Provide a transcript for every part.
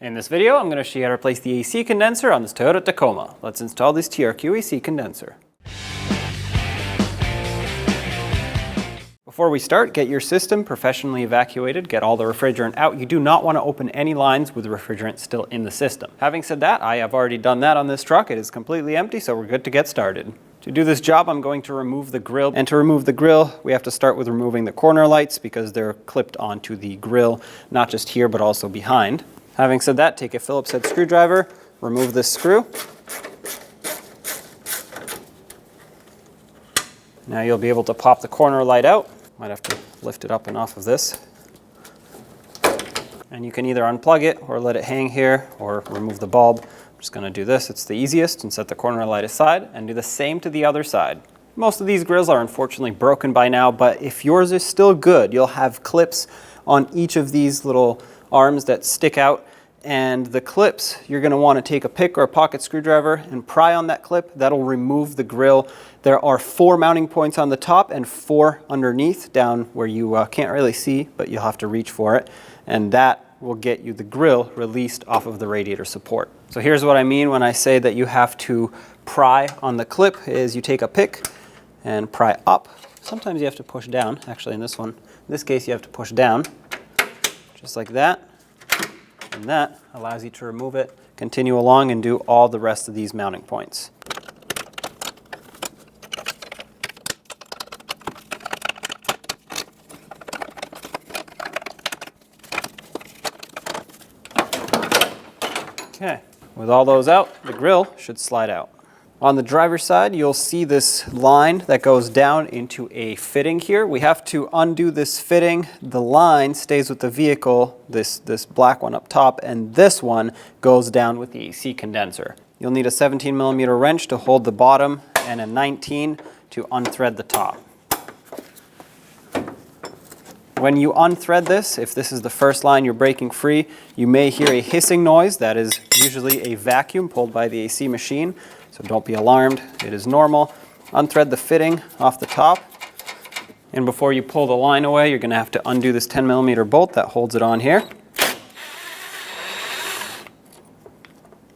In this video, I'm going to show you how to replace the AC condenser on this Toyota Tacoma. Let's install this TRQ AC condenser. Before we start, get your system professionally evacuated, get all the refrigerant out. You do not want to open any lines with refrigerant still in the system. Having said that, I have already done that on this truck. It is completely empty, so we're good to get started. To do this job, I'm going to remove the grill. And to remove the grill, we have to start with removing the corner lights because they're clipped onto the grill, not just here, but also behind. Having said that, take a Phillips head screwdriver, remove this screw. Now you'll be able to pop the corner light out. Might have to lift it up and off of this. And you can either unplug it or let it hang here or remove the bulb. I'm just going to do this, it's the easiest, and set the corner light aside and do the same to the other side. Most of these grills are unfortunately broken by now, but if yours is still good, you'll have clips on each of these little arms that stick out, and the clips, you're going to want to take a pick or a pocket screwdriver and pry on that clip. That'll remove the grill. There are 4 mounting points on the top and 4 underneath, down where you can't really see, but you'll have to reach for it, and that will get you the grill released off of the radiator support. So here's what I mean when I say that you have to pry on the clip, is you take a pick and pry up. Sometimes you have to push down. Actually, in this case, you have to push down, just like that. And that allows you to remove it, continue along, and do all the rest of these mounting points. Okay, with all those out, the grill should slide out. On the driver's side, you'll see this line that goes down into a fitting here. We have to undo this fitting. The line stays with the vehicle, this black one up top, and this one goes down with the AC condenser. You'll need a 17mm wrench to hold the bottom and a 19 to unthread the top. When you unthread this, if this is the first line you're breaking free, you may hear a hissing noise. That is usually a vacuum pulled by the AC machine. So don't be alarmed, it is normal. Unthread the fitting off the top. And before you pull the line away, you're going to have to undo this 10mm bolt that holds it on here.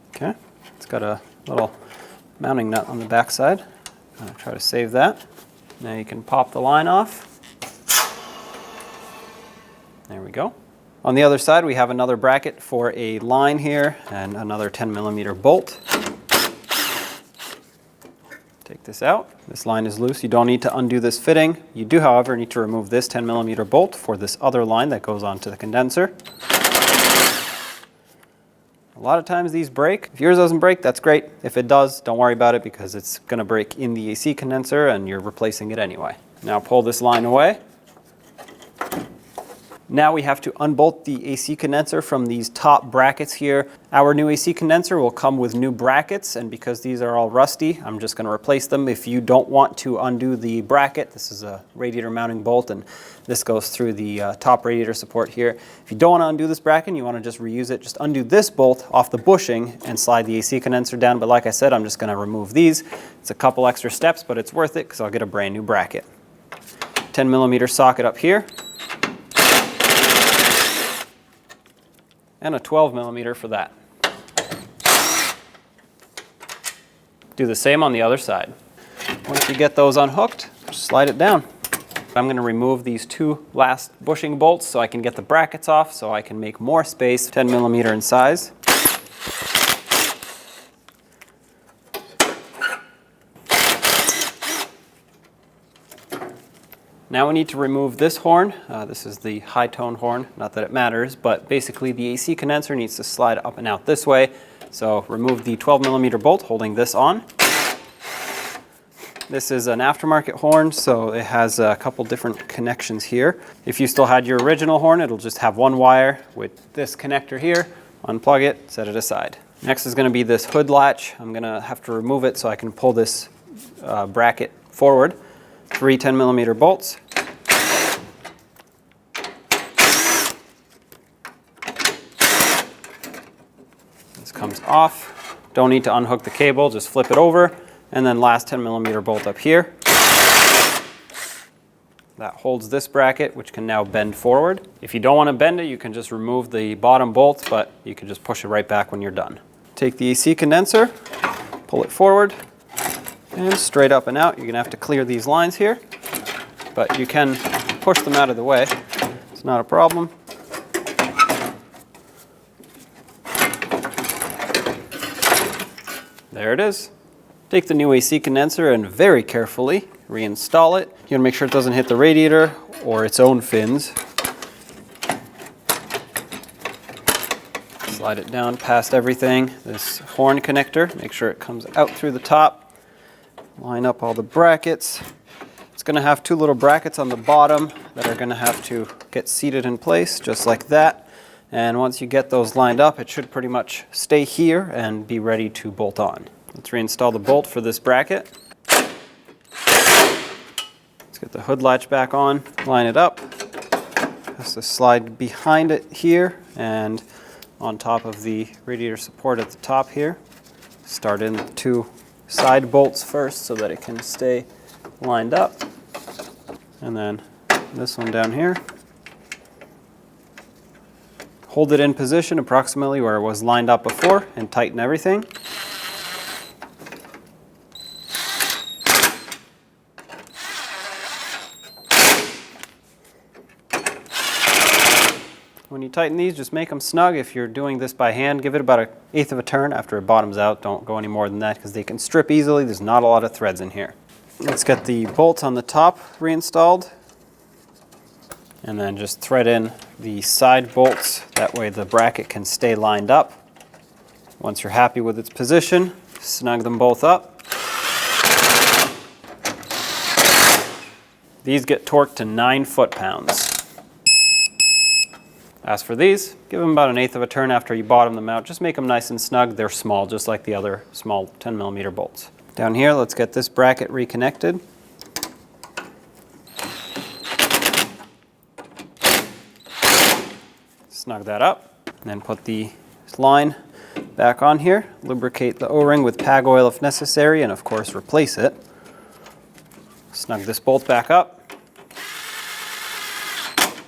Okay, it's got a little mounting nut on the back side. I'm going to try to save that. Now you can pop the line off. There we go. On the other side, we have another bracket for a line here and another 10mm bolt. Take this out. This line is loose. You don't need to undo this fitting. You do, however, need to remove this 10mm bolt for this other line that goes onto the condenser. A lot of times these break. If yours doesn't break, that's great. If it does, don't worry about it because it's going to break in the AC condenser and you're replacing it anyway. Now pull this line away. Now we have to unbolt the AC condenser from these top brackets here. Our new AC condenser will come with new brackets, and because these are all rusty, I'm just going to replace them. If you don't want to undo the bracket, this is a radiator mounting bolt, and this goes through the top radiator support here. If you don't want to undo this bracket and you want to just reuse it, just undo this bolt off the bushing and slide the AC condenser down. But like I said, I'm just going to remove these. It's a couple extra steps, but it's worth it because I'll get a brand new bracket. 10mm socket up here. And a 12mm for that. Do the same on the other side. Once you get those unhooked, just slide it down. I'm going to remove these 2 last bushing bolts so I can get the brackets off, so I can make more space, 10mm in size. Now we need to remove this horn. This is the high tone horn, not that it matters, but basically the AC condenser needs to slide up and out this way. So remove the 12mm bolt holding this on. This is an aftermarket horn, so it has a couple different connections here. If you still had your original horn, it'll just have 1 wire with this connector here. Unplug it, set it aside. Next is going to be this hood latch. I'm going to have to remove it so I can pull this bracket forward. 3 10mm bolts. This comes off. Don't need to unhook the cable, just flip it over. And then last 10mm bolt up here. that holds this bracket, which can now bend forward. If you don't want to bend it, you can just remove the bottom bolt, but you can just push it right back when you're done. Take the AC condenser, pull it forward, and straight up and out. You're going to have to clear these lines here, but you can push them out of the way. It's not a problem. There it is. Take the new AC condenser and very carefully reinstall it. You want to make sure it doesn't hit the radiator or its own fins. Slide it down past everything. This horn connector, make sure it comes out through the top. Line up all the brackets. It's going to have two little brackets on the bottom that are going to have to get seated in place, just like that. And once you get those lined up, it should pretty much stay here and be ready to bolt on. Let's reinstall the bolt for this bracket. Let's get the hood latch back on, line it up. Has to slide behind it here and on top of the radiator support at the top here. Start in the two side bolts first so that it can stay lined up. And then this one down here. Hold it in position approximately where it was lined up before and tighten everything. When you tighten these, just make them snug. If you're doing this by hand, give it about 1/8 of a turn after it bottoms out. Don't go any more than that because they can strip easily. There's not a lot of threads in here. Let's get the bolts on the top reinstalled. And then just thread in the side bolts. That way the bracket can stay lined up. Once you're happy with its position, snug them both up. These get torqued to 9 foot-pounds. As for these, give them about 1/8 of a turn after you bottom them out. Just make them nice and snug. They're small, just like the other small 10mm bolts. Down here, let's get this bracket reconnected. Snug that up, and then put the line back on here. Lubricate the O-ring with PAG oil if necessary, and of course replace it. Snug this bolt back up.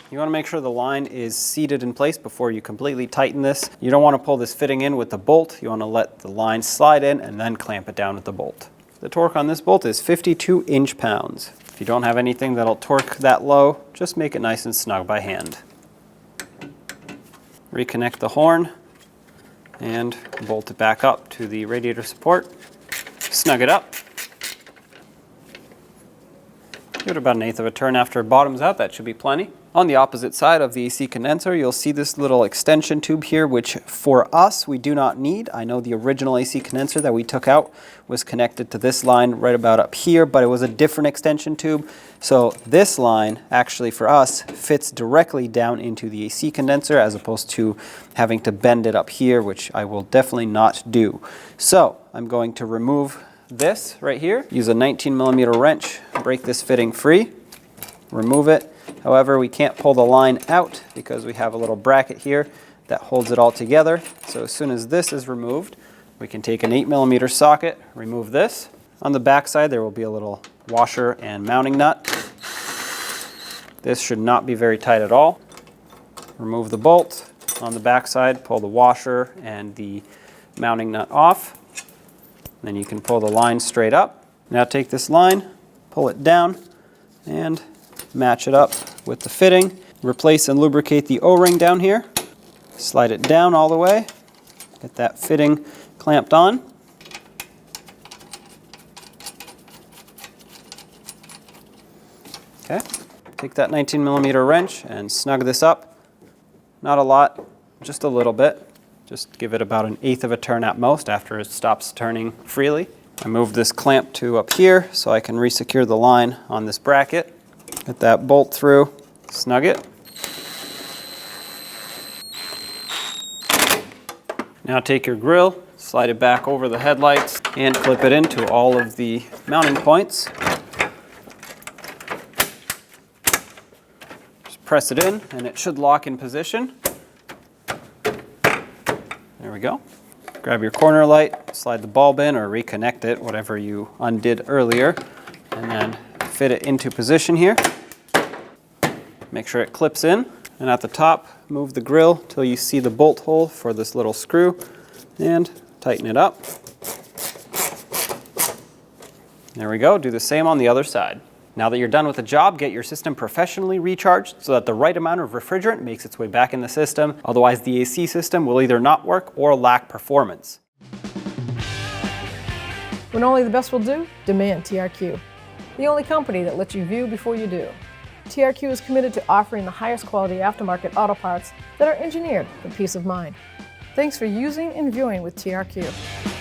You want to make sure the line is seated in place before you completely tighten this. You don't want to pull this fitting in with the bolt. You want to let the line slide in and then clamp it down with the bolt. The torque on this bolt is 52 inch-pounds. If you don't have anything that'll torque that low, just make it nice and snug by hand. Reconnect the horn and bolt it back up to the radiator support. Snug it up. Give it about 1/8 of a turn after it bottoms out. That should be plenty. On the opposite side of the AC condenser, you'll see this little extension tube here, which for us, we do not need. I know the original AC condenser that we took out was connected to this line right about up here, but it was a different extension tube. So this line, actually for us, fits directly down into the AC condenser as opposed to having to bend it up here, which I will definitely not do. So I'm going to remove this right here. Use a 19mm wrench, break this fitting free, remove it. However, we can't pull the line out because we have a little bracket here that holds it all together. So as soon as this is removed, we can take an 8mm socket, remove this. On the back side, there will be a little washer and mounting nut. This should not be very tight at all. Remove the bolt. On the back side, pull the washer and the mounting nut off. Then you can pull the line straight up. Now take this line, pull it down, and match it up with the fitting. Replace and lubricate the O-ring down here. Slide it down all the way. Get that fitting clamped on. Okay. Take that 19mm wrench and snug this up. Not a lot, just a little bit. Just give it about 1/8 of a turn at most after it stops turning freely. I moved this clamp to up here so I can resecure the line on this bracket. Get that bolt through, snug it. Now take your grill, slide it back over the headlights, and clip it into all of the mounting points. Just press it in and it should lock in position. There we go. Grab your corner light, slide the bulb in or reconnect it, whatever you undid earlier, and then fit it into position here. make sure it clips in. And at the top, move the grill till you see the bolt hole for this little screw and tighten it up. There we go, do the same on the other side. Now that you're done with the job, get your system professionally recharged so that the right amount of refrigerant makes its way back in the system. Otherwise, the AC system will either not work or lack performance. When only the best will do, demand TRQ. The only company that lets you view before you do. TRQ is committed to offering the highest quality aftermarket auto parts that are engineered for peace of mind. Thanks for using and viewing with TRQ.